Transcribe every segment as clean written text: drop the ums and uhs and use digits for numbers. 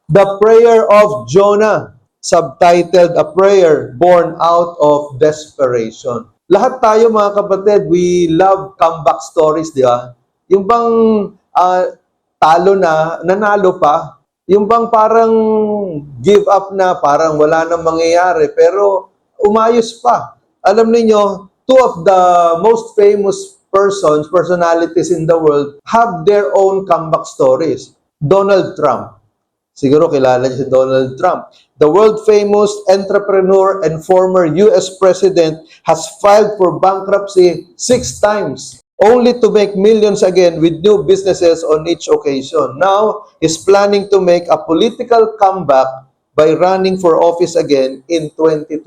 The Prayer of Jonah, subtitled A Prayer Born Out of Desperation. Lahat tayo mga kapatid, we love comeback stories, di ba? Yung bang talo na, nanalo pa, yung bang parang give up na, parang wala nang mangyayari, pero umayos pa. Alam niyo, two of the most famous personalities in the world, have their own comeback stories. Donald Trump. Siguro kilala niyo si Donald Trump. The world-famous entrepreneur and former US President has filed for bankruptcy 6 times, only to make millions again with new businesses on each occasion. Now, he's planning to make a political comeback by running for office again in 2024.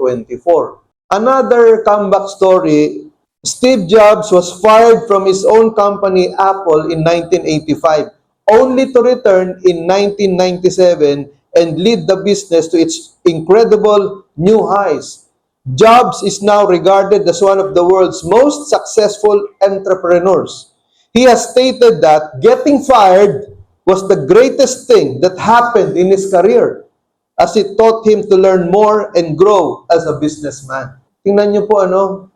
Another comeback story, Steve Jobs was fired from his own company, Apple, in 1985. Only to return in 1997 and lead the business to its incredible new highs. Jobs is now regarded as one of the world's most successful entrepreneurs. He has stated that getting fired was the greatest thing that happened in his career, as it taught him to learn more and grow as a businessman. Tingnan niyo po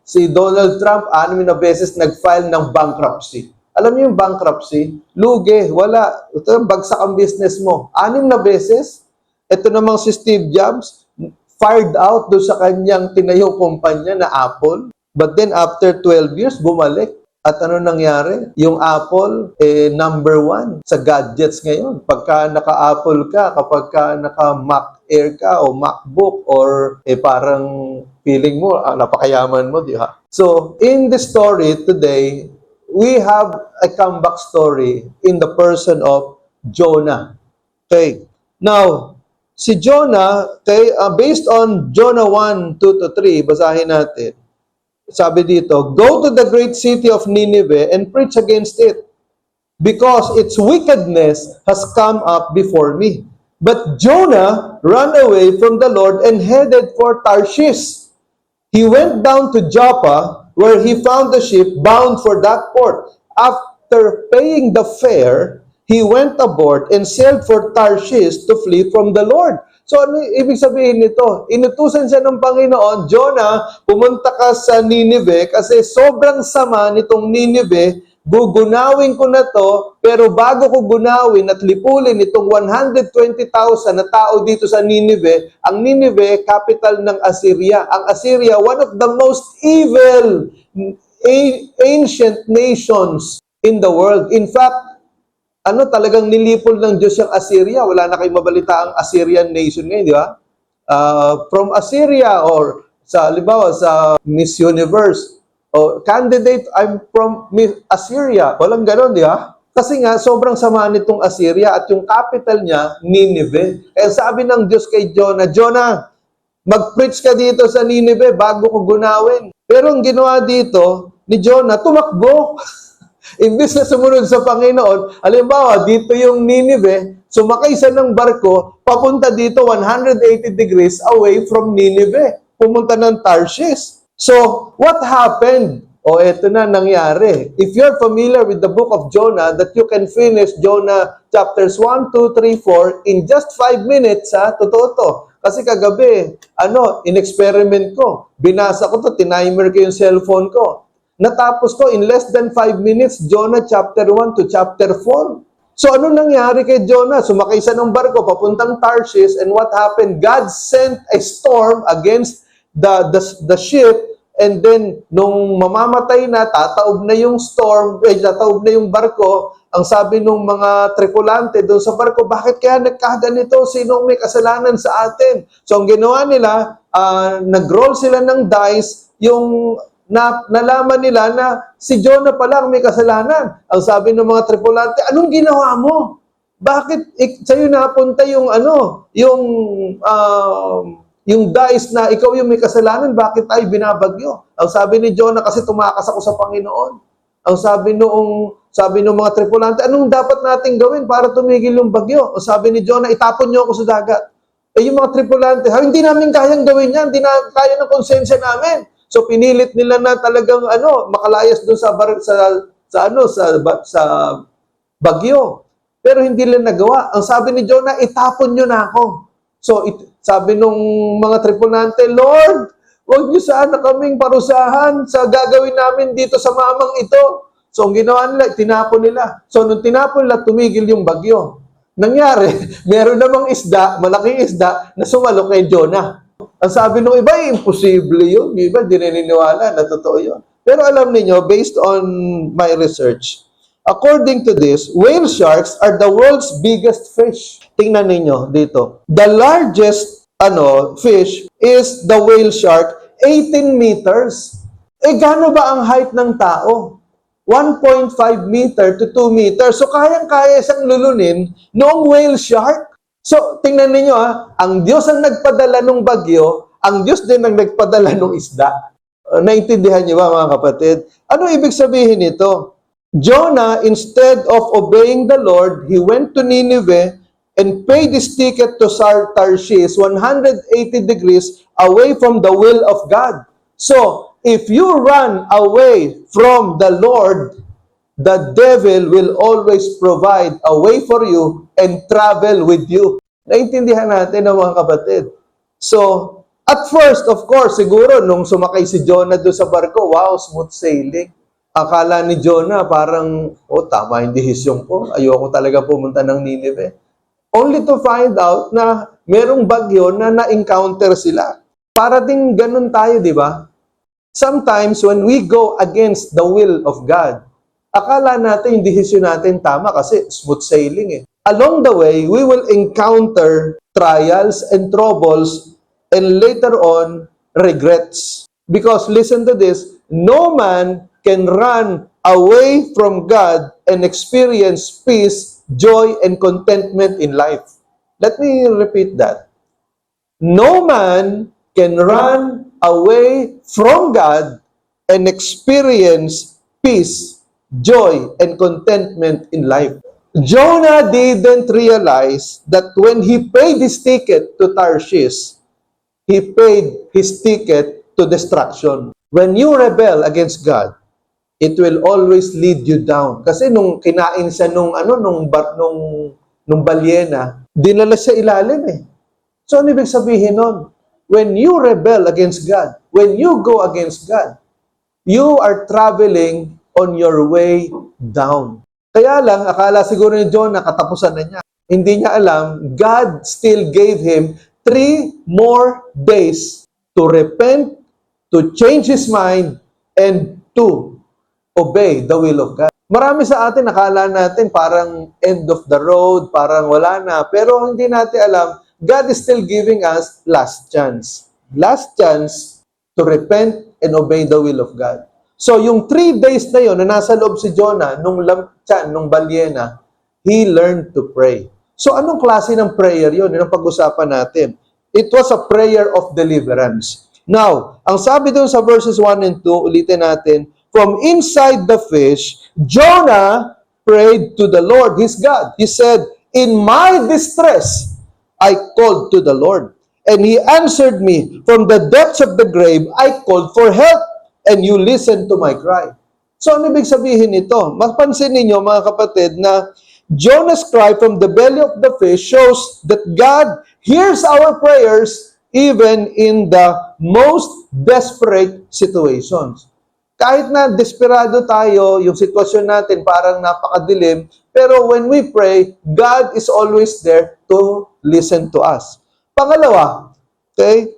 si Donald Trump, 6 na beses nag-file ng bankruptcy. Alam niyo yung bankruptcy? Lugi, wala. Ito, bagsak ang business mo. 6 na beses. Ito namang si Steve Jobs, fired out doon sa kanyang tinayong kumpanya na Apple. But then after 12 years, bumalik. At ano nangyari? Yung Apple, number 1 sa gadgets ngayon. Pagka naka-Apple ka, kapag ka naka-Mac Air ka o MacBook or parang feeling mo, napakayaman mo, di ba? So, in the story today, we have a comeback story in the person of Jonah. Okay. Now, si Jonah, based on Jonah 1:2-3, basahin natin. Sabi dito, "Go to the great city of Nineveh and preach against it, because its wickedness has come up before me." But Jonah ran away from the Lord and headed for Tarshish. He went down to Joppa, where he found a ship bound for that port. After paying the fare, he went aboard and sailed for Tarshish to flee from the Lord. So ano ibig sabihin nito? Inutusan siya ng Panginoon, Jonah, pumunta ka sa Nineveh kasi sobrang sama nitong Nineveh, gugunawin ko na to, pero bago ko gunawin at lipulin itong 120,000 na tao dito sa Nineveh, ang Nineveh, capital ng Assyria. Ang Assyria, one of the most evil ancient nations in the world. In fact, talagang nilipol ng Diyos yung Assyria. Wala na kayong mabalita ang Assyrian nation ngayon, di ba? From Assyria or halimbawa sa Miss Universe, candidate, I'm from Assyria. Walang ganon, di ba? Kasi nga, sobrang sama nitong Assyria at yung capital niya, Nineveh. Kaya sabi ng Diyos kay Jonah, Jonah, mag-preach ka dito sa Nineveh bago ko gunawin. Pero ang ginawa dito ni Jonah, tumakbo. Imbis na sumunod sa Panginoon, halimbawa, dito yung Nineveh, sumakay siya ng barko, papunta dito 180 degrees away from Nineveh. Pumunta ng Tarshish. So, what happened? Eto na nangyari. If you're familiar with the book of Jonah, that you can finish Jonah chapters 1, 2, 3, 4 in just 5 minutes, totoo to. Kasi kagabi, in-experiment ko. Binasa ko to, tinimer ko yung cellphone ko. Natapos ko in less than 5 minutes, Jonah chapter 1 to chapter 4. So ano nangyari kay Jonah? Sumakay siya ng barko, papuntang Tarshish, and what happened? God sent a storm against the ship, and then nung mamamatay na, tataob na yung storm, tataob na yung barko, ang sabi ng mga tripulante doon sa barko, bakit kaya nagkaganito? Sinong may kasalanan sa atin? So ang ginawa nila, nag-roll sila ng dice, yung nalaman nila na si Jonah pala ang may kasalanan. Ang sabi ng mga tripulante, anong ginawa mo? Bakit sa'yo napunta yung yung dice na ikaw yung may kasalanan, bakit tayo binabagyo? Ang sabi ni Jonah, kasi tumakas ako sa Panginoon. Ang sabi ng mga tripulante, anong dapat nating gawin para tumigil yung bagyo? Ang sabi ni Jonah, itapon niyo ako sa dagat. Yung mga tripulante, hindi namin kayang gawin yan, hindi na kaya ng konsensya namin. So pinilit nila na talagang makalayas doon sa bagyo. Pero hindi nila nagawa. Ang sabi ni Jonah, itapon nyo na ako. So, sabi nung mga tripulante, Lord, huwag niyo sana kaming parusahan sa gagawin namin dito sa mamang ito. So, ang ginawa nila, tinapon nila. So, nung tinapon nila, tumigil yung bagyo. Nangyari, meron namang isda, malaking isda, na sumalo kay Jonah. Ang sabi nung iba, imposible yun. Yung iba, di naniniwala na totoo yun. Pero alam niyo, based on my research, according to this, whale sharks are the world's biggest fish. Tingnan ninyo dito. The largest fish is the whale shark, 18 meters. Gaano ba ang height ng tao? 1.5 meter to 2 meters. So, kayang-kaya siyang lulunin noong whale shark. So, tingnan ninyo ang Diyos ang nagpadala ng bagyo, ang Diyos din ang nagpadala ng isda. Naintindihan niyo ba, mga kapatid? Ano ibig sabihin nito? Jonah, instead of obeying the Lord, he went to Nineveh and paid his ticket to Tarshish 180 degrees away from the will of God. So, if you run away from the Lord, the devil will always provide a way for you and travel with you. Naintindihan natin mga kapatid. So, at first, of course, siguro, nung sumakay si Jonah doon sa barko, wow, smooth sailing. Akala ni Jonah parang, tama yung desisyon ko. Ayoko talaga pumunta ng Nineveh. Only to find out na merong bagyo na na-encounter sila. Para din ganun tayo, di ba? Sometimes when we go against the will of God, akala natin yung desisyon natin tama kasi smooth sailing eh. Along the way, we will encounter trials and troubles and later on, regrets. Because listen to this, no man can run away from God and experience peace, joy, and contentment in life. Let me repeat that. No man can run away from God and experience peace, joy, and contentment in life. Jonah didn't realize that when he paid his ticket to Tarshish, he paid his ticket to destruction. When you rebel against God, it will always lead you down. Kasi nung kinain siya nung balyena, dinala siya ilalim eh. So ano ibig sabihin nun? When you rebel against God, when you go against God, you are traveling on your way down. Kaya lang, akala siguro ni Jonah, katapusan na niya. Hindi niya alam, God still gave him 3 more days to repent, to change his mind, and to obey the will of God. Marami sa atin, nakala natin parang end of the road, parang wala na. Pero hindi natin alam, God is still giving us last chance. Last chance to repent and obey the will of God. So, yung 3 days na yon na nasa loob si Jonah, nung balyena, he learned to pray. So, anong klase ng prayer yon? Yun ang pag-usapan natin. It was a prayer of deliverance. Now, ang sabi doon sa verses 1 and 2, ulitin natin, from inside the fish, Jonah prayed to the Lord, his God. He said, in my distress, I called to the Lord. And He answered me. From the depths of the grave, I called for help. And you listened to my cry. So, ano ibig sabihin nito? Mapansin ninyo, mga kapatid, na Jonah's cry from the belly of the fish shows that God hears our prayers even in the most desperate situations. Kahit na desperado tayo, yung sitwasyon natin parang napakadilim, pero when we pray, God is always there to listen to us. Pangalawa, okay,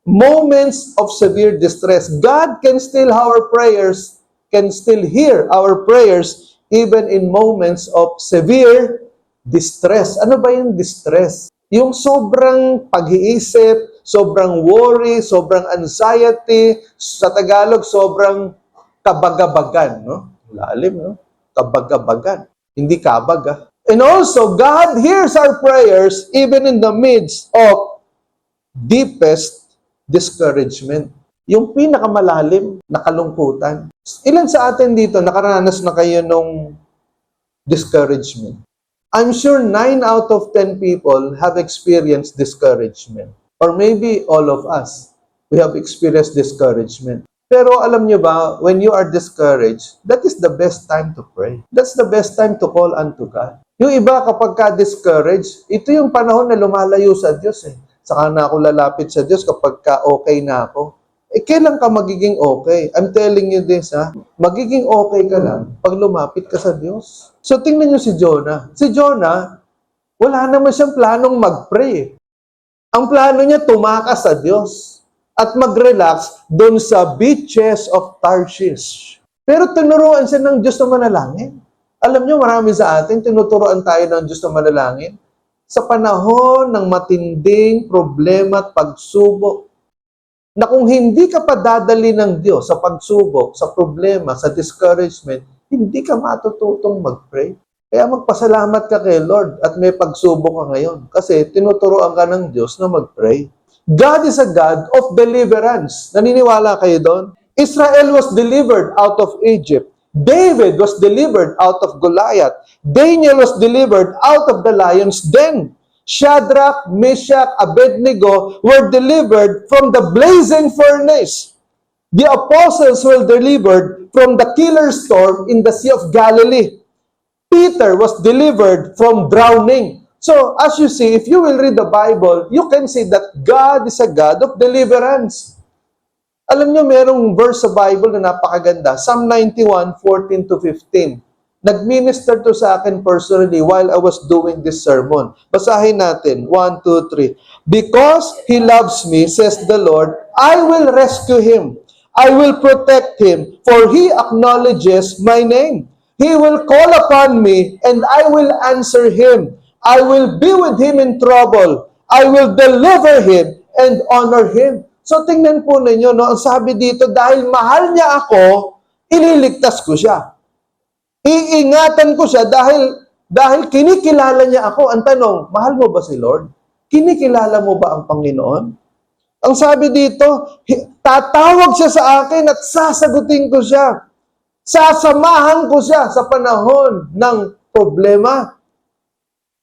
moments of severe distress. God can still hear our prayers even in moments of severe distress. Ano ba yung distress? Yung sobrang pag-iisip, sobrang worry, sobrang anxiety, sa Tagalog, sobrang kabagabagan, no? Lalim, no? Kabagabagan. Hindi kabag, And also, God hears our prayers even in the midst of deepest discouragement. Yung pinakamalalim na kalungkutan. Ilan sa atin dito nakaranas na kayo nung discouragement? I'm sure 9 out of 10 people have experienced discouragement. Or maybe all of us, we have experienced discouragement. Pero alam nyo ba, when you are discouraged, that is the best time to pray. That's the best time to call unto God. Yung iba kapag ka-discouraged, ito yung panahon na lumalayo sa Diyos eh. Saka na ako lalapit sa Diyos kapag ka-okay na ako. Eh, kailan ka magiging okay? I'm telling you this, ha? Magiging okay ka lang pag lumapit ka sa Diyos. So, tingnan nyo si Jonah. Si Jonah, wala naman siyang planong mag-pray. Ang plano niya, tumakas sa Diyos at mag-relax doon sa beaches of Tarshish. Pero tinuruan siya ng Diyos na manalangin. Alam nyo, marami sa atin, tinuturoan tayo ng Diyos na manalangin. Sa panahon ng matinding problema at pagsubok, na kung hindi ka pa dadali ng Diyos sa pagsubok, sa problema, sa discouragement, hindi ka matututong mag-pray. Kaya magpasalamat ka kay Lord at may pagsubok ka ngayon. Kasi tinuturoan ka ng Diyos na mag-pray. God is a God of deliverance. Naniniwala kayo doon? Israel was delivered out of Egypt. David was delivered out of Goliath. Daniel was delivered out of the lion's den. Shadrach, Meshach, Abednego were delivered from the blazing furnace. The apostles were delivered from the killer storm in the Sea of Galilee. Peter was delivered from drowning. So, as you see, if you will read the Bible, you can see that God is a God of deliverance. Alam nyo, merong verse sa Bible na napakaganda. Psalm 91:14-15. Nag-minister to sa akin personally while I was doing this sermon. Basahin natin. 1, 2, 3. Because He loves me, says the Lord, I will rescue Him. I will protect Him, for He acknowledges my name. He will call upon me, and I will answer Him. I will be with Him in trouble. I will deliver Him and honor Him. So tingnan po ninyo, no? Ang sabi dito, dahil mahal niya ako, ililigtas ko siya. Iingatan ko siya dahil kinikilala niya ako. Ang tanong, mahal mo ba si Lord? Kinikilala mo ba ang Panginoon? Ang sabi dito, tatawag siya sa akin at sasagutin ko siya. Sasamahan ko siya sa panahon ng problema.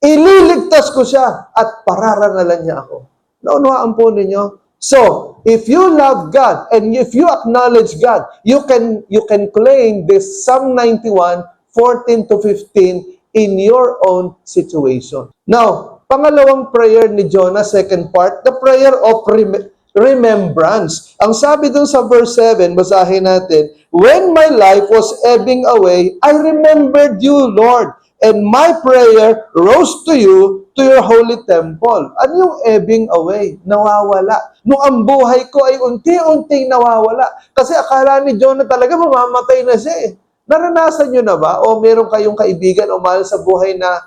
Ililigtas ko siya at pararangalan niya ako. Naunawaan po ninyo? So, if you love God and if you acknowledge God, you can claim this Psalm 91:14-15 in your own situation. Now, pangalawang prayer ni Jonah, second part, the prayer of remembrance. Ang sabi dun sa verse 7, basahin natin, when my life was ebbing away, I remembered you, Lord, and my prayer rose to you, to your holy temple. Ano yung ebbing away? Nawawala. Nung ang buhay ko ay unti-unting nawawala. Kasi akala ni Jonah talaga mamamatay na siya eh. Naranasan nyo na ba? O meron kayong kaibigan o mahal sa buhay na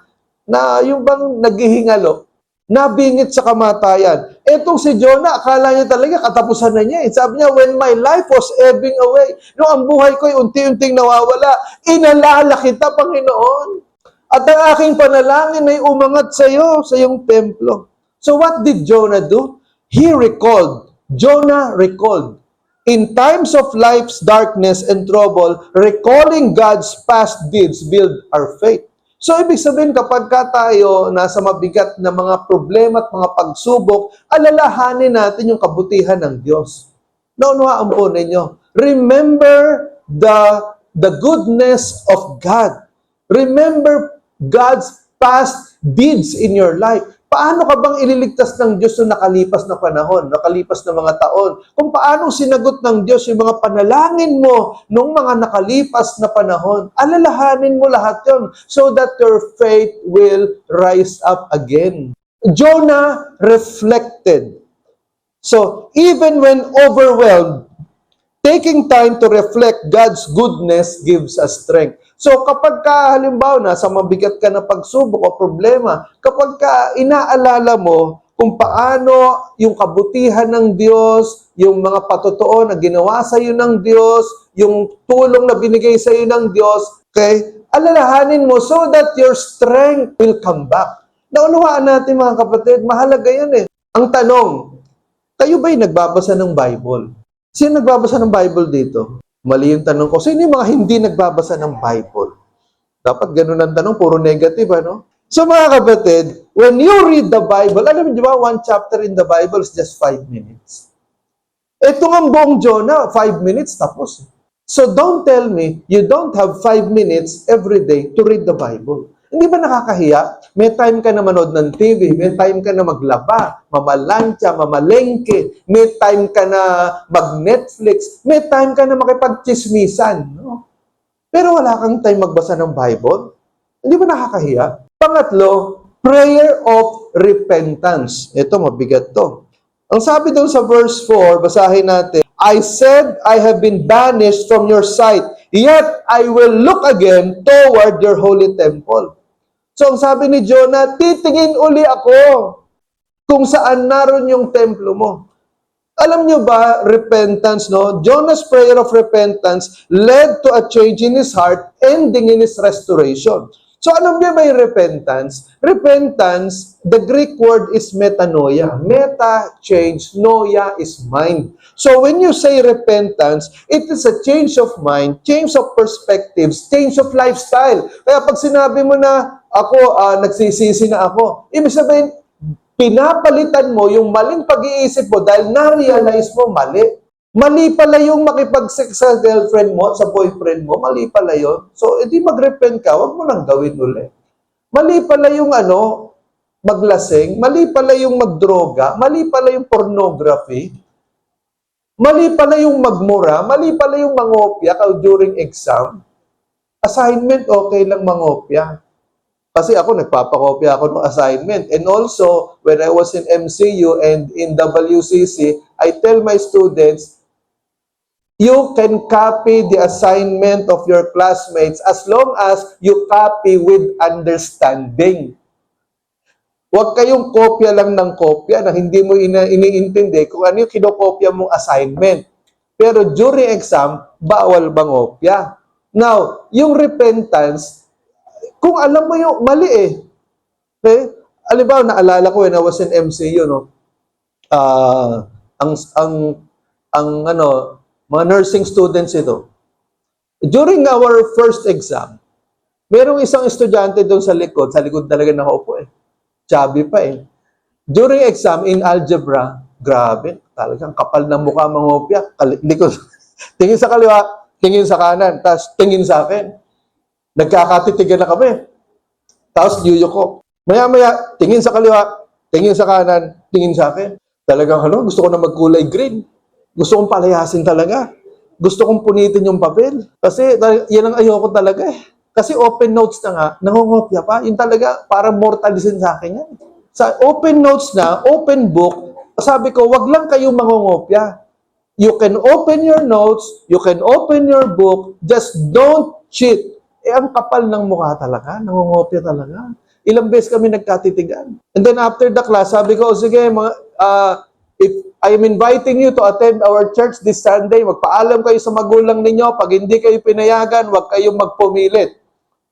yung bang naghihingalo? Nabingit sa kamatayan. Etong si Jonah, akala niya talaga katapusan na niya. Sabi niya, when my life was ebbing away, nung ang buhay ko ay unti-unting nawawala, inalala kita, Panginoon. At ang aking panalangin ay umangat sa iyo, sa iyong templo. So what did Jonah do? He recalled. Jonah recalled. In times of life's darkness and trouble, recalling God's past deeds build our faith. So ibig sabihin kapag tayo nasa mabigat na mga problema at mga pagsubok, alalahanin natin yung kabutihan ng Diyos. Naunawaan po ninyo. Remember the goodness of God. Remember God's past deeds in your life. Paano ka bang ililigtas ng Diyos noong nakalipas na panahon, nakalipas na mga taon? Kung paano sinagot ng Diyos yung mga panalangin mo noong mga nakalipas na panahon, alalahanin mo lahat yon so that your faith will rise up again. Jonah reflected. So, even when overwhelmed, taking time to reflect God's goodness gives us strength. So kapag ka, halimbawa, nasa mabigat ka na pagsubok o problema, kapag ka inaalala mo kung paano yung kabutihan ng Diyos, yung mga patotoo na ginawa sa iyo ng Diyos, yung tulong na binigay sa iyo ng Diyos, okay? Alalahanin mo so that your strength will come back. Naunawaan natin mga kapatid, mahalaga yan eh. Ang tanong, kayo ba'y nagbabasa ng Bible? Sino nagbabasa ng Bible dito? Mali yung tanong ko. Sino yung mga hindi nagbabasa ng Bible? Dapat ganun ang tanong, puro negative, ano? So mga kapatid, when you read the Bible, alam mo di ba, one chapter in the Bible is just 5 minutes. Ito nga buong Jonah, 5 minutes, tapos. So don't tell me, you don't have 5 minutes every day to read the Bible. Hindi ba nakakahiya? May time ka na manood ng TV, may time ka na maglaba, mamalantya, mamalengke, may time ka na mag-Netflix, may time ka na makipagchismisan. No? Pero wala kang time magbasa ng Bible? Hindi ba nakakahiya? Pangatlo, prayer of repentance. Ito, mabigat to. Ang sabi doon sa verse 4, basahin natin, I said, I have been banished from your sight, yet I will look again toward your holy temple. So, ang sabi ni Jonah, titingin uli ako kung saan naroon yung templo mo. Alam nyo ba, repentance, no? Jonah's prayer of repentance led to a change in his heart, ending in his restoration. So, alam niyo ba yung repentance? Repentance, the Greek word is metanoia. Meta, change, noia is mind. So, when you say repentance, it is a change of mind, change of perspectives, change of lifestyle. Kaya pag sinabi mo na, ako, nagsisisi na ako, ibig sabihin, pinapalitan mo yung maling pag-iisip mo dahil na-realize mo mali. Mali pala yung makipag-sex sa girlfriend mo, sa boyfriend mo, mali pala yun. So, edi mag-repent ka, wag mo nang gawin ulit. Mali pala yung maglasing, mali pala yung magdroga, mali pala yung pornography, mali pala yung magmura, mali pala yung mangopya during exam. Assignment, okay lang mangopya. Kasi ako, nagpapakopya ako ng assignment. And also, when I was in MCU and in WCC, I tell my students, you can copy the assignment of your classmates as long as you copy with understanding. Huwag kayong kopya lang ng kopya na hindi mo iniintindi kung ano yung kinokopya mong assignment. Pero during exam, bawal mangopya. Now, yung repentance, kung alam mo yung mali okay? Halimbawa, naalala ko when I was in MCU, no? Mga nursing students ito. During our first exam, merong isang estudyante doon sa likod talaga nakaupo Chubby pa During exam in algebra, grabe, talagang kapal ng mukha mangopya, likod. Tingin sa kaliwa, tingin sa kanan, tapos tingin sa akin. Nagkakatitigan na kami. Tapos yuyuko. Maya-maya, tingin sa kaliwa, tingin sa kanan, tingin sa akin. Talagang gusto ko na magkulay green. Gusto kong palayasin talaga. Gusto kong punitin yung papel. Kasi yan ang ayoko talaga Kasi open notes na nga, nangungopya pa. Yun talaga, parang mortalisin sa akin yan. Sa open notes na, open book, sabi ko, wag lang kayong mangungopya. You can open your notes, you can open your book, just don't cheat. Ang kapal ng mukha talaga, nangungopya talaga. Ilang beses kami nagkatitigan. And then after the class, sabi ko, sige, if I am inviting you to attend our church this Sunday, magpaalam kayo sa magulang ninyo. Pag hindi kayo pinayagan, huwag kayong magpumilit.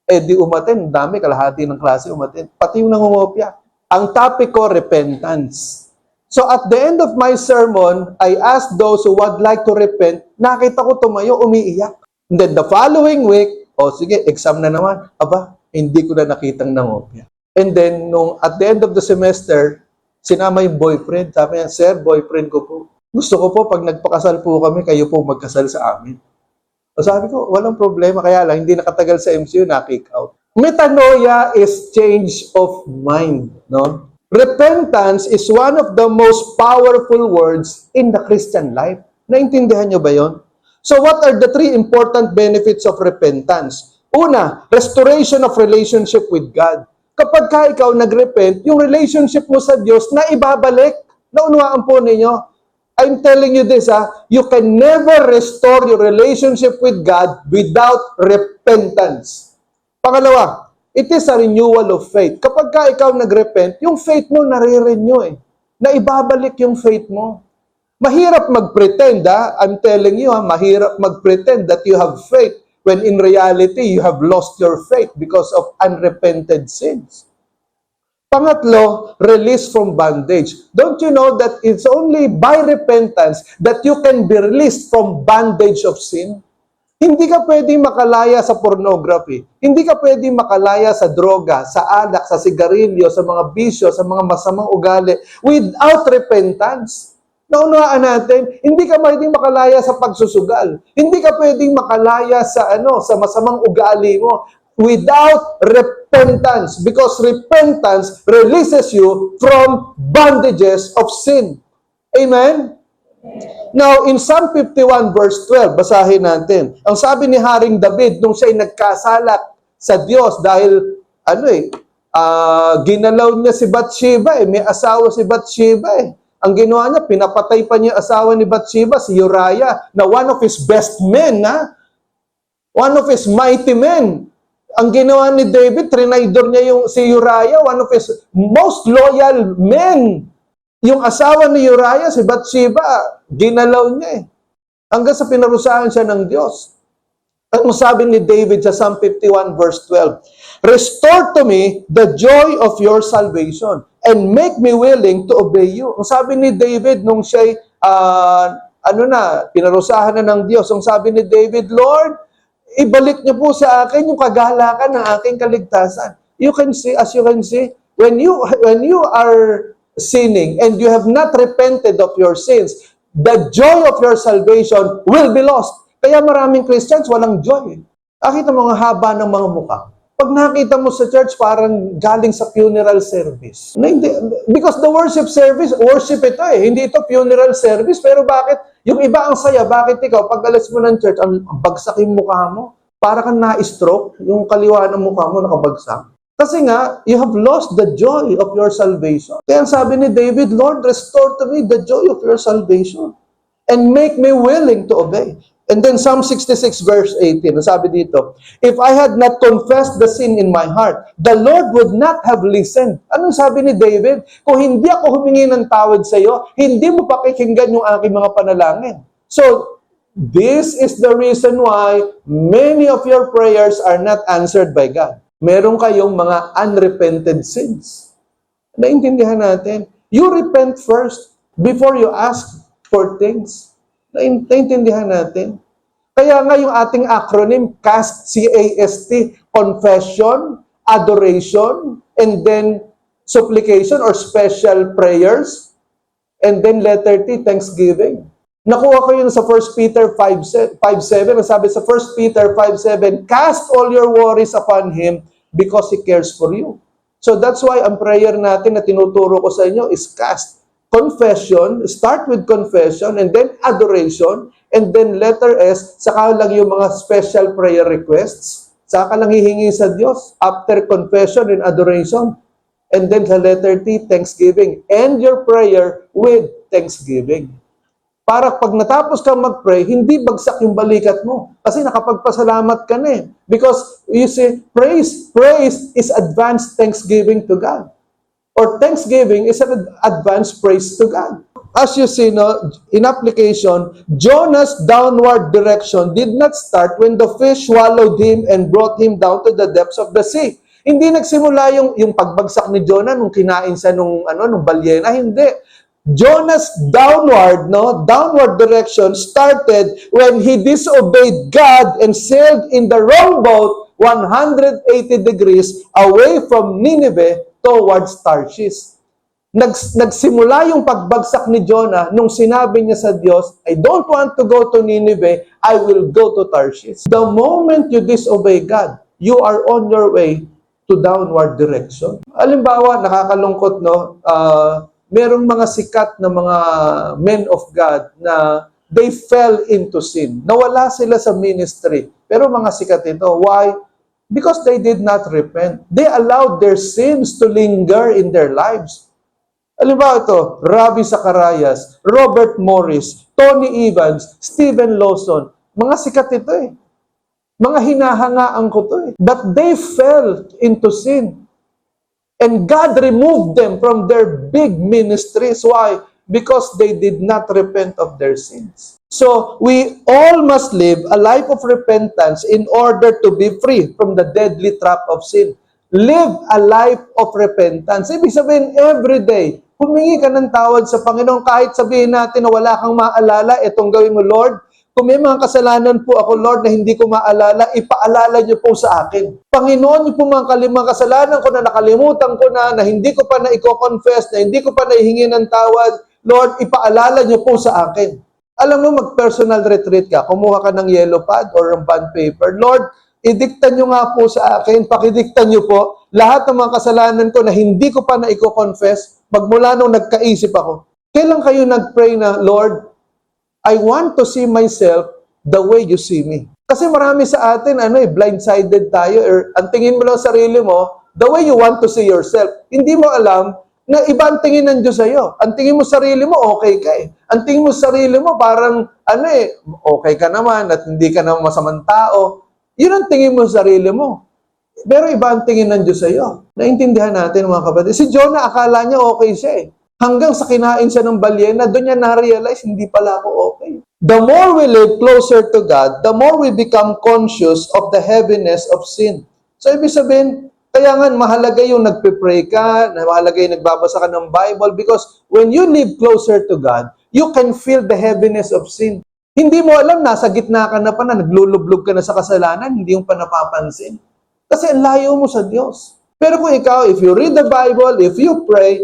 Di umaten, dami, kalahati ng klase umaten. Pati yung nangungopya. Ang topic ko, repentance. So at the end of my sermon, I asked those who would like to repent, nakita ko tumayo, umiiyak. And then the following week, sige, exam na naman. Aba, hindi ko na nakitang nangopya. And then, at the end of the semester, sinama yung boyfriend. Sabi niya, sir, boyfriend ko po. Gusto ko po, pag nagpakasal po kami, kayo po magkasal sa amin. So sabi ko, walang problema. Kaya lang, hindi nakatagal sa MCU, na-kick out. Metanoia is change of mind. No? Repentance is one of the most powerful words in the Christian life. Naintindihan niyo ba yon? So what are the 3 important benefits of repentance? Una, restoration of relationship with God. Kapag ikaw nag-repent, yung relationship mo sa Diyos na ibabalik. Naunawaan po ninyo. I'm telling you this, you can never restore your relationship with God without repentance. Pangalawa, it is a renewal of faith. Kapag ikaw nag-repent, yung faith mo nare-renew Na ibabalik yung faith mo. Mahirap mag-pretend, I'm telling you, mahirap mag-pretend that you have faith when in reality, you have lost your faith because of unrepented sins. Pangatlo, release from bondage. Don't you know that it's only by repentance that you can be released from bondage of sin? Hindi ka pwedeng makalaya sa pornography. Hindi ka pwedeng makalaya sa droga, sa alak, sa sigarilyo, sa mga bisyo, sa mga masamang ugali without repentance. Naunawaan natin, hindi ka pwedeng makalaya sa pagsusugal. Hindi ka pwedeng makalaya sa sa masamang ugali mo without repentance. repentance because repentance releases you from bondages of sin. Amen? Now, in Psalm 51 verse 12, basahin natin. Ang sabi ni Haring David nung siya'y nagkasalak sa Diyos dahil, ginalaw niya si Bathsheba may asawa si Bathsheba Ang ginawa niya, pinapatay pa niya asawa ni Bathsheba, si Uriah, na one of his best men, one of his mighty men. Ang ginawa ni David, trinaydor niya si Uriah, one of his most loyal men. Yung asawa ni Uriah, si Bathsheba, ginalaw niya hanggang sa pinarusahan siya ng Diyos. Ang sabi ni David sa Psalm 51 verse 12, "Restore to me the joy of your salvation and make me willing to obey you." Ang sabi ni David nung siya'y pinarusahan na ng Diyos, ang sabi ni David, "Lord, ibalik niyo po sa akin yung kagalakan ng aking kaligtasan." You can see, as you can see, when you are sinning and you have not repented of your sins, the joy of your salvation will be lost. Kaya maraming Christians walang joy. Nakita mo ang haba ng mga mukha. Pag nakita mo sa church, parang galing sa funeral service. Because the worship service, worship ito hindi ito funeral service. Pero bakit? Yung iba ang saya. Bakit ikaw, pag alas mo ng church, ang bagsak yung mukha mo. Para kang na-stroke, yung kaliwa ng mukha mo nakabagsak. Kasi nga, you have lost the joy of your salvation. Kaya sabi ni David, "Lord, restore to me the joy of your salvation and make me willing to obey." And then Psalm 66 verse 18, sabi dito, "If I had not confessed the sin in my heart, the Lord would not have listened." Anong sabi ni David? Kung hindi ako humingi ng tawad sa iyo, hindi mo pakikinggan yung aking mga panalangin. So, this is the reason why many of your prayers are not answered by God. Meron kayong mga unrepented sins. Naintindihan natin? You repent first before you ask for things. Naintindihan natin? Kaya nga yung ating acronym, CAST, C-A-S-T, Confession, Adoration, and then Supplication or Special Prayers, and then letter T, Thanksgiving. Nakuha ko yun sa 1 Peter 5:7. Sabi sa 1 Peter 5:7, "Cast all your worries upon Him because He cares for you." So that's why ang prayer natin na tinuturo ko sa inyo is cast. Confession, start with confession, and then adoration, and then letter S, saka lang yung mga special prayer requests. Saka lang hihingi sa Diyos after confession and adoration. And then sa letter T, thanksgiving. End your prayer with thanksgiving. Para pag natapos kang mag-pray, hindi bagsak yung balikat mo. Kasi nakapagpasalamat ka na Because you see, praise is advanced thanksgiving to God. Or thanksgiving is an advanced praise to God. As you see, in application, Jonah's downward direction did not start when the fish swallowed him and brought him down to the depths of the sea. Hindi nagsimula yung pagbagsak ni Jonah nung kinain siya nung balyena. Hindi. Jonah's downward direction started when he disobeyed God and sailed in the wrong boat 180 degrees away from Nineveh towards Tarshish. Nagsimula yung pagbagsak ni Jonah nung sinabi niya sa Diyos, "I don't want to go to Nineveh, I will go to Tarshish." The moment you disobey God, you are on your way to downward direction. Halimbawa, nakakalungkot, merong mga sikat na mga men of God na they fell into sin. Nawala sila sa ministry. Pero mga sikat ito. Why? Because they did not repent. They allowed their sins to linger in their lives. Halimbawa ito, Ravi Zacharias, Robert Morris, Tony Evans, Stephen Lawson. Mga sikat ito Mga hinahangaan ko to But they fell into sin. And God removed them from their big ministries. Why? Because they did not repent of their sins. So, we all must live a life of repentance in order to be free from the deadly trap of sin. Live a life of repentance. Ibig sabihin, every day, humingi ka ng tawad sa Panginoon kahit sabihin natin na wala kang maalala, itong gawin mo, Lord. Kung may mga kasalanan po ako, Lord, na hindi ko maalala, ipaalala niyo po sa akin. Panginoon, yung po mga kasalanan ko na nakalimutan ko na hindi ko pa na i-confess, na hindi ko pa naihingi ng tawad, Lord, ipaalala niyo po sa akin. Alam mo, mag-personal retreat ka, kumuha ka ng yellow pad or ng bond paper. Lord, idikta nyo nga po sa akin, pakidikta nyo po, lahat ng mga kasalanan ko na hindi ko pa na i-confess, magmula nung nagkaisip ako. Kailan kayo nag-pray na, Lord, I want to see myself the way you see me. Kasi marami sa atin, blindsided tayo, or ang tingin mo lang sa sarili mo, the way you want to see yourself. Hindi mo alam na iba ang tingin ng Diyos sa'yo. Ang tingin mo sa sarili mo, okay ka eh. Ang tingin mo sa sarili mo, parang, okay ka naman at hindi ka naman masamang tao. Yun ang tingin mo sa sarili mo. Pero iba ang tingin ng Diyos sa'yo. Naintindihan natin mga kapatid. Si Jonah, akala niya okay siya eh. Hanggang sa kinain siya ng balyena, doon niya na-realize, hindi pala ako okay. The more we live closer to God, the more we become conscious of the heaviness of sin. So, ibig sabihin, kaya nga mahalaga yung nagpe-pray ka, mahalaga yung nagbabasa ka ng Bible, because when you live closer to God, you can feel the heaviness of sin. Hindi mo alam, nasa gitna ka na pa na, naglulublog ka na sa kasalanan, hindi yung pa napapansin. Kasi ang layo mo sa Diyos. Pero kung ikaw, if you read the Bible, if you pray,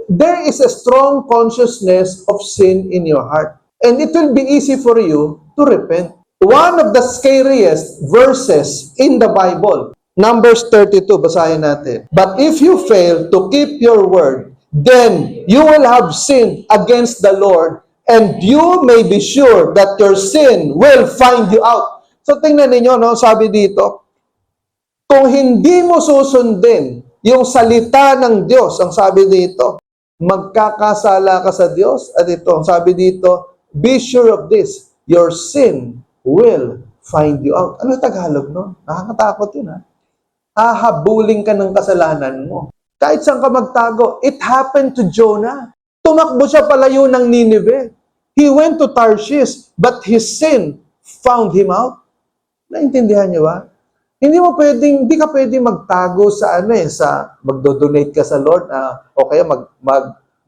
there is a strong consciousness of sin in your heart. And it will be easy for you to repent. One of the scariest verses in the Bible, Numbers 32, basahin natin. But if you fail to keep your word, then you will have sinned against the Lord, and you may be sure that your sin will find you out. So tingnan ninyo, no, sabi dito, kung hindi mo susundin yung salita ng Diyos, ang sabi dito, magkakasala ka sa Diyos. At ito, ang sabi dito, be sure of this, your sin will find you out. Ano Tagalog, no? Nakakatakot yun, ha? Hahabulin ka ng kasalanan mo. Kahit saan ka magtago. It happened to Jonah. Tumakbo siya palayo ng Nineveh. He went to Tarshish, but his sin found him out. Naintindihan niyo ba? Hindi ka pwedeng magtago sa sa magdo-donate ka sa Lord, o kaya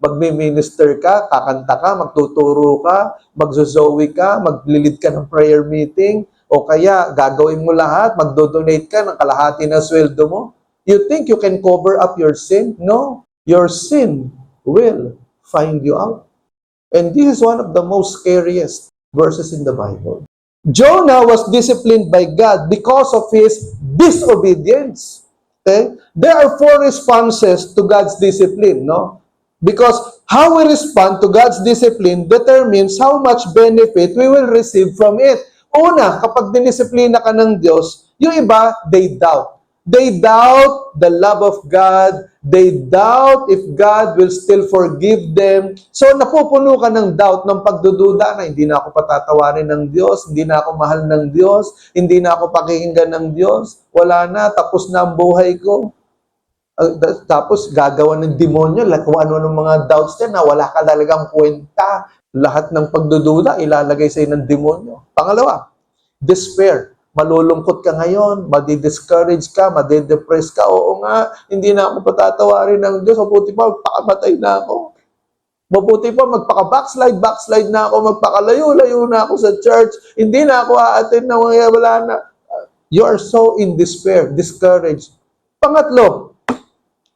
magmi-minister ka, kakanta ka, magtuturo ka, magzo-zoe ka, maglilid ka ng prayer meeting, o kaya gagawin mo lahat, magdo-donate ka ng kalahati na sweldo mo. You think you can cover up your sin? No. Your sin will find you out. And this is one of the most scariest verses in the Bible. Jonah was disciplined by God because of his disobedience. Okay? There are 4 responses to God's discipline, no? Because how we respond to God's discipline determines how much benefit we will receive from it. Una, kapag dinisiplina ka ng Diyos, yung iba, they doubt. They doubt the love of God. They doubt if God will still forgive them. So, napupuno ka ng doubt, ng pagdududa na hindi na ako patatawarin ng Diyos, hindi na ako mahal ng Diyos, hindi na ako pakikinggan ng Diyos, wala na, tapos na ang buhay ko. Tapos, gagawa ng demonyo, kung ano ng mga doubts niya na wala ka talagang kwenta. Lahat ng pagdududa, ilalagay sa'yo ng demonyo. Pangalawa, despair. Malulungkot ka ngayon, madi-discourage ka, madi-depress ka. Oo nga, hindi na ako patatawarin ng Diyos. Mabuti pa, magpakamatay na ako. Mabuti pa, backslide na ako, magpakalayo-layo na ako sa church. Hindi na ako a-attend na wala na. You are so in despair, discouraged. Pangatlo,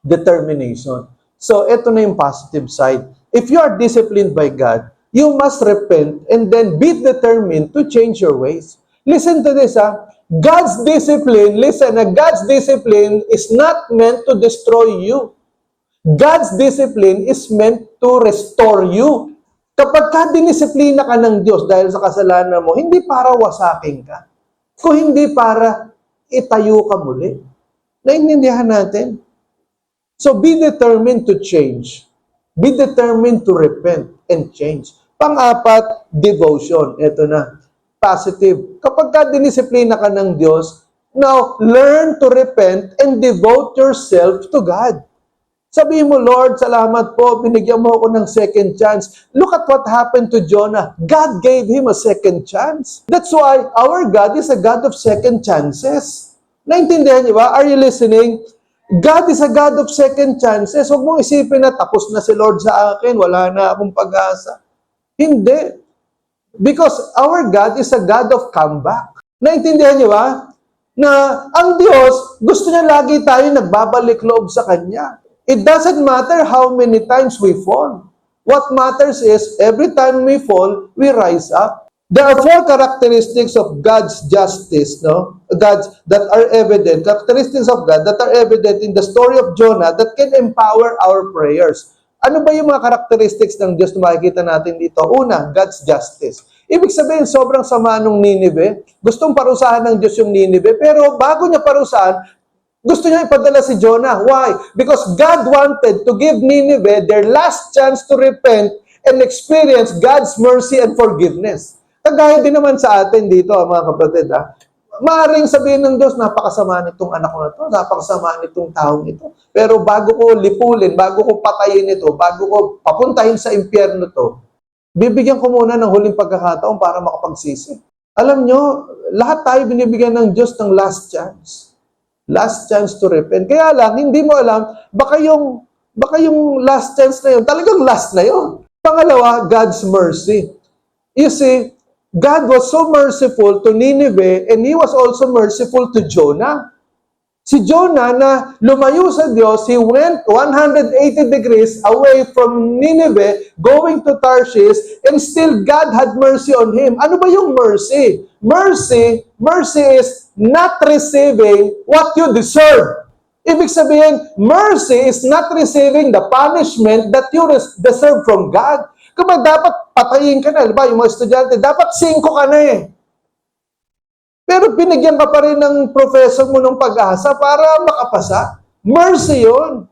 determination. So, ito na yung positive side. If you are disciplined by God, you must repent and then be determined to change your ways. Listen to this, God's discipline, God's discipline is not meant to destroy you. God's discipline is meant to restore you. Kapag ka dinisiplina ka ng Diyos dahil sa kasalanan mo, hindi para wasakin ka. Kung hindi para itayo ka muli. Naintindihan natin? So be determined to change. Be determined to repent and change. Pang-apat, devotion. Ito na. Positive. Kapag ka dinisiplina ka ng Diyos, now, learn to repent and devote yourself to God. Sabihin mo, Lord, salamat po, binigyan mo ako ng second chance. Look at what happened to Jonah. God gave him a second chance. That's why our God is a God of second chances. Naintindihan niyo ba? Are you listening? God is a God of second chances. Huwag mong isipin na tapos na si Lord sa akin, wala na akong pag-asa. Hindi. Because our God is a God of comeback. Naintindihan niyo ba? Na ang Diyos, gusto niya lagi tayo nagbabalik loob sa Kanya. It doesn't matter how many times we fall. What matters is, every time we fall, we rise up. There are four characteristics of God's justice, no? God's that are evident, characteristics of God that are evident in the story of Jonah that can empower our prayers. Ano ba yung mga characteristics ng Diyos na makikita natin dito? Una, God's justice. Ibig sabihin, sobrang sama nung Ninive. Gustong parusahan ng Diyos yung Ninive, pero bago niya parusahan, gusto niya ipadala si Jonah. Why? Because God wanted to give Nineveh their last chance to repent and experience God's mercy and forgiveness. Kagaya din naman sa atin dito, mga kapatid, maaaring sabihin ng Diyos, napakasama nitong anak ko na to, napakasama nitong taong ito. Pero bago ko lipulin, bago ko patayin ito, bago ko papuntahin sa impyerno to, bibigyan ko muna ng huling pagkakataon para makapagsisi. Alam nyo, lahat tayo binibigyan ng Diyos ng last chance. Last chance to repent. Kaya lang, hindi mo alam, baka yung last chance na yun, talagang last na yun. Pangalawa, God's mercy. You see, God was so merciful to Nineveh and He was also merciful to Jonah. Si Jonah na lumayo sa Diyos, he went 180 degrees away from Nineveh, going to Tarshish, and still God had mercy on him. Ano ba yung mercy? Mercy is not receiving what you deserve. Ibig sabihin, mercy is not receiving the punishment that you deserve from God. Kung dapat patayin ka na, diba? Yung mga estudyante, dapat 5 ka na eh. Pero binigyan ka pa rin ng professor mo ng pag-asa para makapasa. Mercy yun.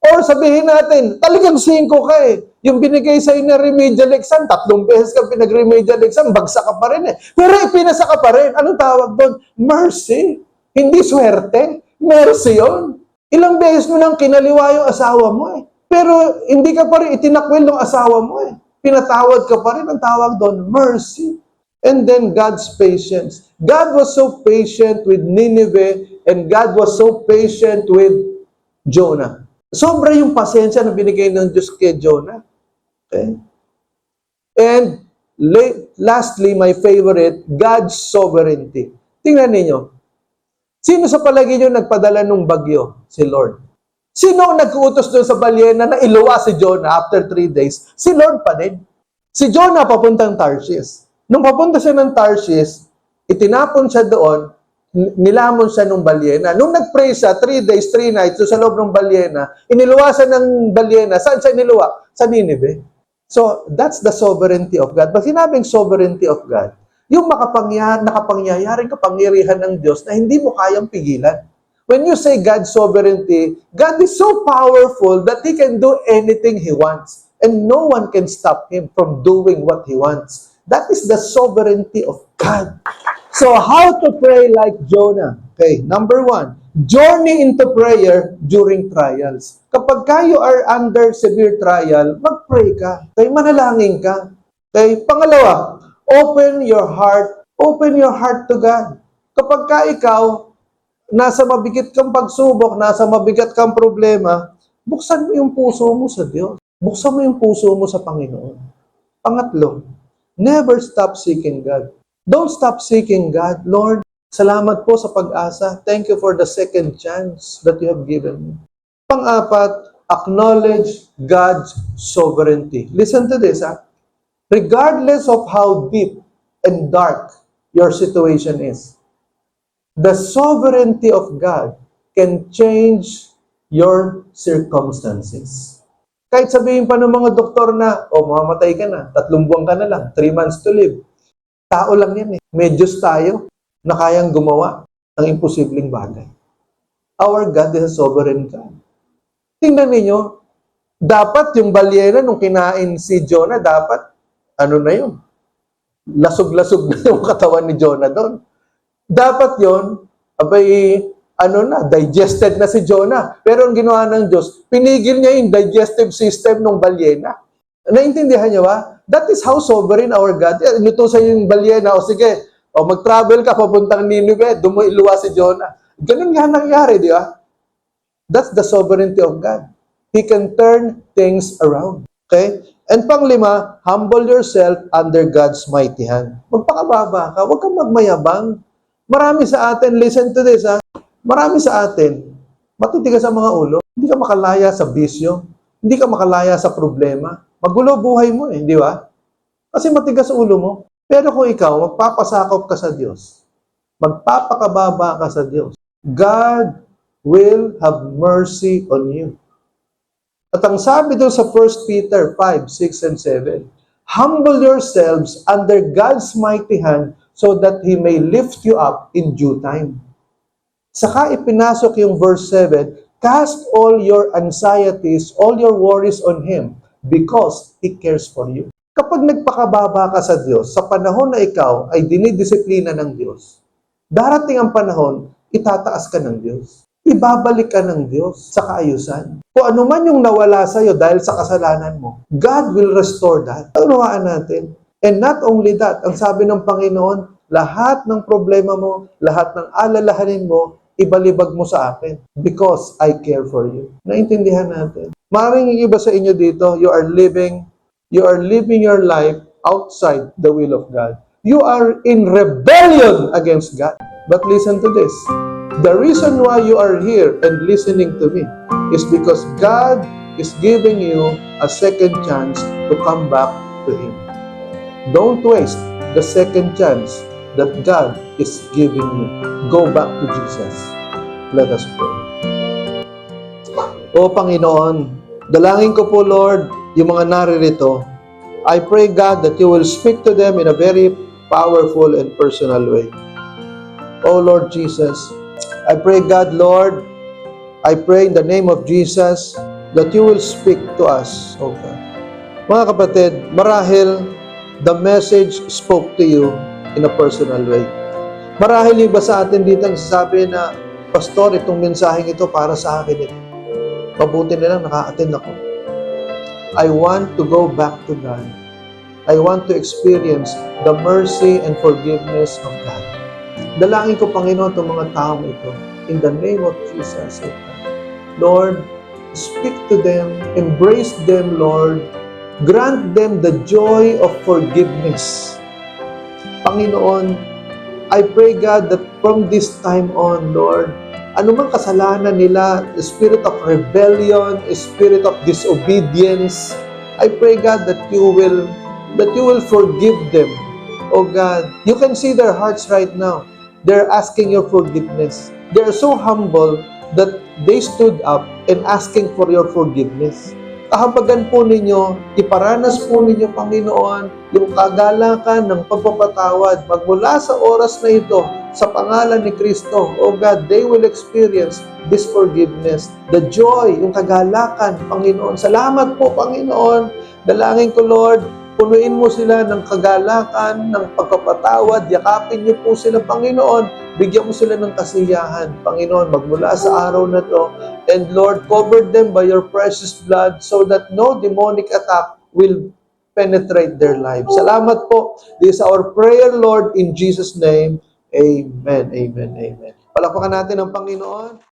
Or sabihin natin, talagang 5 ka eh. Yung binigay sa'yo na remedial exam, 3 beses ka pinag-remedial exam, bagsak ka pa rin eh. Pero ipinasa ka pa rin. Anong tawag doon? Mercy. Hindi swerte. Mercy yun. Ilang beses mo nang kinaliwa yung asawa mo eh. Pero hindi ka pa rin itinakwil ng asawa mo eh. Pinatawad ka pa rin. Ang tawag doon, mercy. And then God's patience. God was so patient with Nineveh and God was so patient with Jonah. Sobra yung pasensya na binigay ng Diyos kay Jonah. Okay? And lastly, my favorite, God's sovereignty. Tingnan ninyo. Sino sa palagi nyo nagpadala ng bagyo? Si Lord. Sino ang nag-uutos doon sa balyena na iluwa si Jonah after 3 days? Si Lord pa din. Si Jonah papuntang Tarshish. Nung papunta siya ng Tarshish, itinapon siya doon, nilamon siya ng balyena. Nung nag-pray siya, 3 days, 3 nights, sa loob ng balyena, iniluwasan ng balyena. Saan siya iniluwa? Sa Nineveh. So, that's the sovereignty of God. Pag sinabing sovereignty of God, yung nakapangyayaring kapangyarihan ng Diyos na hindi mo kayang pigilan. When you say God's sovereignty, God is so powerful that He can do anything He wants. And no one can stop Him from doing what He wants. That is the sovereignty of God. So how to pray like Jonah? Okay, number 1, journey into prayer during trials. Kapag you are under severe trial, mag-pray ka. Okay, manalangin ka. Okay, pangalawa, open your heart to God. Kapag ikaw, nasa mabigat kang pagsubok, nasa mabigat kang problema, buksan mo yung puso mo sa Diyos. Buksan mo yung puso mo sa Panginoon. Pangatlo, never stop seeking God. Don't stop seeking God. Lord, salamat po sa pag-asa. Thank you for the second chance that you have given me. Pang-apat, acknowledge God's sovereignty. Listen to this, regardless of how deep and dark your situation is, the sovereignty of God can change your circumstances. Kahit sabihin pa ng mga doktor na, mamamatay ka na, 3 buwan ka na lang, 3 months to live. Tao lang yan eh. May Diyos tayo na kayang gumawa ng imposibleng bagay. Our God is a sovereign God. Tingnan ninyo, dapat yung balyena nung kinain si Jonah, dapat, na yun? Lasog-lasog na yung katawan ni Jonah doon. Dapat yon, digested na si Jonah. Pero ang ginawa ng Diyos, pinigil niya yung digestive system ng balyena. Naintindihan niyo ba? That is how sovereign our God. Inutusan yung balyena, sige, mag-travel ka papuntang Nineveh, iluwa si Jonah. Ganun nga nangyari, di ba? That's the sovereignty of God. He can turn things around. Okay? And pang-5, humble yourself under God's mighty hand. Magpakababa ka, huwag kang magmayabang. Marami sa atin, listen to this, marami sa atin, matitigas sa mga ulo, hindi ka makalaya sa bisyo, hindi ka makalaya sa problema. Magulo buhay mo di ba? Kasi matigas sa ulo mo. Pero kung ikaw, magpapasakop ka sa Diyos, magpapakababa ka sa Diyos, God will have mercy on you. At ang sabi doon sa 1 Peter 5, 6, and 7, humble yourselves under God's mighty hand so that He may lift you up in due time. Saka ipinasok yung verse 7, cast all your anxieties, all your worries on Him because He cares for you. Kapag nagpakababa ka sa Diyos, sa panahon na ikaw ay dinidisiplina ng Diyos, darating ang panahon, itataas ka ng Diyos. Ibabalik ka ng Diyos sa kaayusan. Kung ano man yung nawala sa'yo dahil sa kasalanan mo, God will restore that. Unawaan natin. And not only that, ang sabi ng Panginoon, lahat ng problema mo, lahat ng alalahanin mo, ibalibag mo sa akin because I care for you. Naintindihan natin. Maraming yung iba sa inyo dito, you are living your life outside the will of God. You are in rebellion against God. But listen to this. The reason why you are here and listening to me is because God is giving you a second chance to come back to Him. Don't waste the second chance that God is giving you. Go back to Jesus. Let us pray. O Panginoon, dalangin ko po, Lord, yung mga naririto. I pray, God, that you will speak to them in a very powerful and personal way. O Lord Jesus, I pray, God, Lord, I pray in the name of Jesus that you will speak to us, O God. Mga kapatid, marahil the message spoke to you in a personal way. Marahil iba sa atin dito ang sasabi na, Pastor, itong mensaheng ito para sa akin ito. Mabuti na lang naka-attend ako. I want to go back to God. I want to experience the mercy and forgiveness of God. Dalangin ko, Panginoon, itong mga taong ito. In the name of Jesus, O God. Lord, speak to them, embrace them, Lord. Grant them the joy of forgiveness. Panginoon, I pray, God, that from this time on, Lord, anumang kasalanan nila, the spirit of rebellion, the spirit of disobedience, I pray, God, that you will forgive them. Oh God, you can see their hearts right now. They're asking your forgiveness. They're so humble that they stood up and asking for your forgiveness. Kahabagan po ninyo, iparanas po ninyo, Panginoon, yung kagalakan ng pagpapatawad. Magmula sa oras na ito, sa pangalan ni Kristo, oh God, they will experience this forgiveness. The joy, yung kagalakan, Panginoon. Salamat po, Panginoon. Dalangin ko, Lord, punuin mo sila ng kagalakan, ng pagpapatawad. Yakapin niyo po sila, Panginoon. Bigyan mo sila ng kasiyahan, Panginoon, magmula sa araw na to. And Lord, cover them by your precious blood so that no demonic attack will penetrate their lives. Salamat po. This is our prayer, Lord, in Jesus' name. Amen, amen, amen. Palakpakan natin ang Panginoon.